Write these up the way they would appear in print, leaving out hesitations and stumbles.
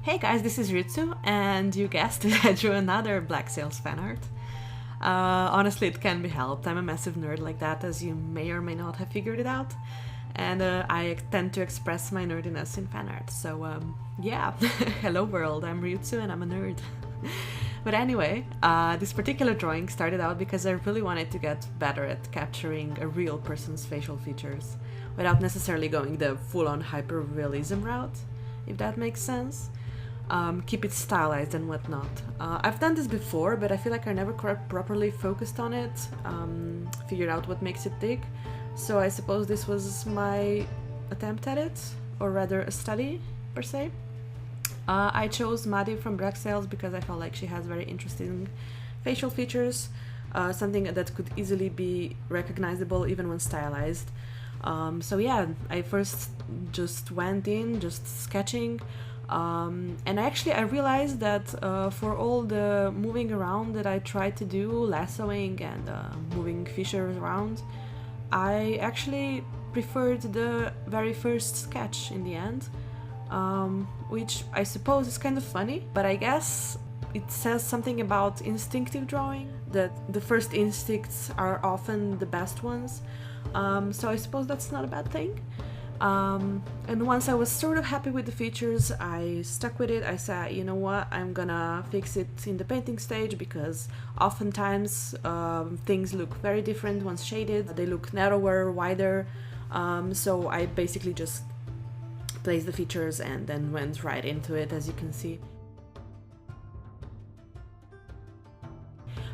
Hey guys, this is Ritsu, and you guessed it, I drew another Black Sails fan art. Honestly, it can be helped. I'm a massive nerd like that, as you may or may not have figured it out. And I tend to express my nerdiness in fan art. So yeah, hello world, I'm Ryutsu and I'm a nerd. But anyway, this particular drawing started out because I really wanted to get better at capturing a real person's facial features without necessarily going the full-on hyper-realism route, if that makes sense. Keep it stylized and whatnot. I've done this before, but I feel like I never properly focused on it, figured out what makes it tick. So I suppose this was my attempt at it, or rather a study, per se. I chose Madi from Black Sails because I felt like she has very interesting facial features, something that could easily be recognizable even when stylized. So yeah, I first just went in, just sketching, and I realized that for all the moving around that I tried to do, lassoing and moving fishers around, I actually preferred the very first sketch in the end, which I suppose is kind of funny, but I guess it says something about instinctive drawing, that the first instincts are often the best ones, so I suppose that's not a bad thing. And once I was sort of happy with the features, I stuck with it. I said, you know what, I'm gonna fix it in the painting stage, because oftentimes things look very different once shaded. They look narrower, wider, so I basically just placed the features and then went right into it, as you can see.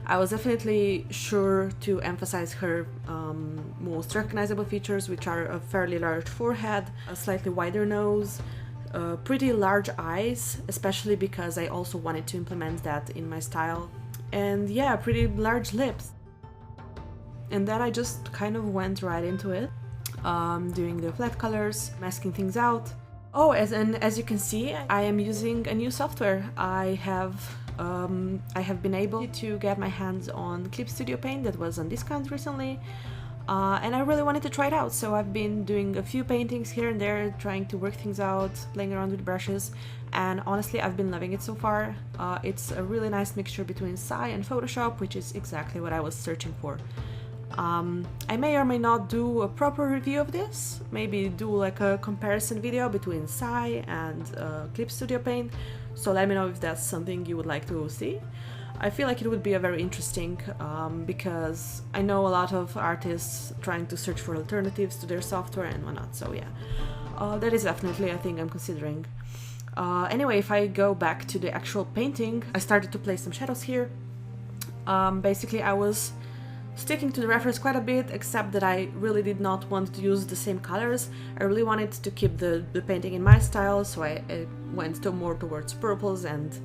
I was definitely sure to emphasize her most recognizable features, which are a fairly large forehead, a slightly wider nose, pretty large eyes, especially because I also wanted to implement that in my style, and yeah, pretty large lips. And then I just kind of went right into it, doing the flat colors, masking things out. Oh, as you can see, I am using a new software. I have been able to get my hands on Clip Studio Paint that was on discount recently, and I really wanted to try it out, so I've been doing a few paintings here and there, trying to work things out, playing around with brushes, and honestly I've been loving it so far. It's a really nice mixture between Sci and Photoshop, which is exactly what I was searching for. I may or may not do a proper review of this, maybe do like a comparison video between Sci and Clip Studio Paint, so let me know if that's something you would like to see. I feel like it would be a very interesting, because I know a lot of artists trying to search for alternatives to their software and whatnot, so yeah, that is definitely a thing I'm considering. Anyway, if I go back to the actual painting, I started to place some shadows here. Basically I was sticking to the reference quite a bit, except that I really did not want to use the same colors. I really wanted to keep the painting in my style, so I went more towards purples and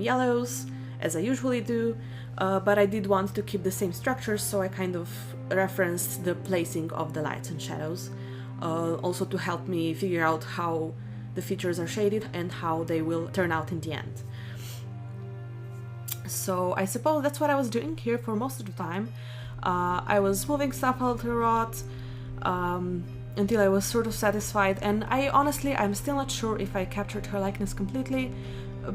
yellows, as I usually do, but I did want to keep the same structure, so I kind of referenced the placing of the lights and shadows, also to help me figure out how the features are shaded and how they will turn out in the end. So I suppose that's what I was doing here for most of the time. I was moving stuff a lot until I was sort of satisfied, and I'm still not sure if I captured her likeness completely,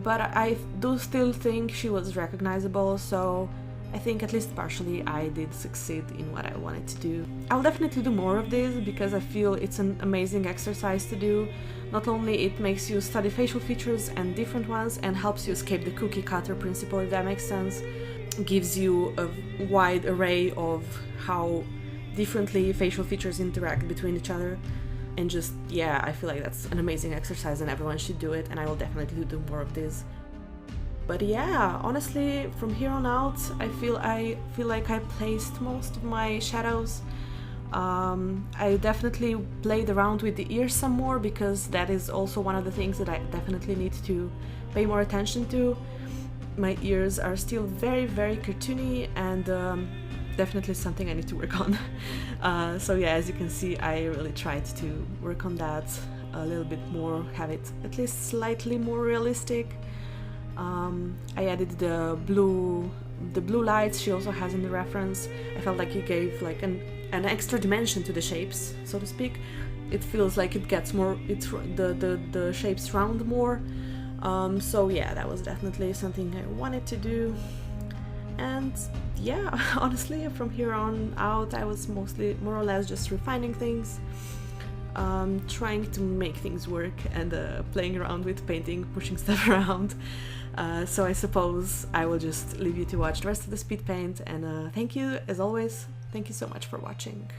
but I do still think she was recognizable, so I think at least partially I did succeed in what I wanted to do. I'll definitely do more of this because I feel it's an amazing exercise to do. Not only it makes you study facial features and different ones and helps you escape the cookie cutter principle, if that makes sense, gives you a wide array of how differently facial features interact between each other, and just, yeah, I feel like that's an amazing exercise and everyone should do it, and I will definitely do more of this. But yeah, honestly, from here on out, I feel like I placed most of my shadows. I definitely played around with the ears some more, because that is also one of the things that I definitely need to pay more attention to. My ears are still very, very cartoony, and definitely something I need to work on. So yeah, as you can see, I really tried to work on that a little bit more, have it at least slightly more realistic. I added the blue lights she also has in the reference. I felt like it gave like an extra dimension to the shapes, so to speak. It feels like it gets more, the shapes round more, So yeah, that was definitely something I wanted to do. And yeah, honestly, from here on out, I was mostly more or less just refining things, trying to make things work, and playing around with painting, pushing stuff around. So I suppose I will just leave you to watch the rest of the speed paint, and thank you, as always, thank you so much for watching.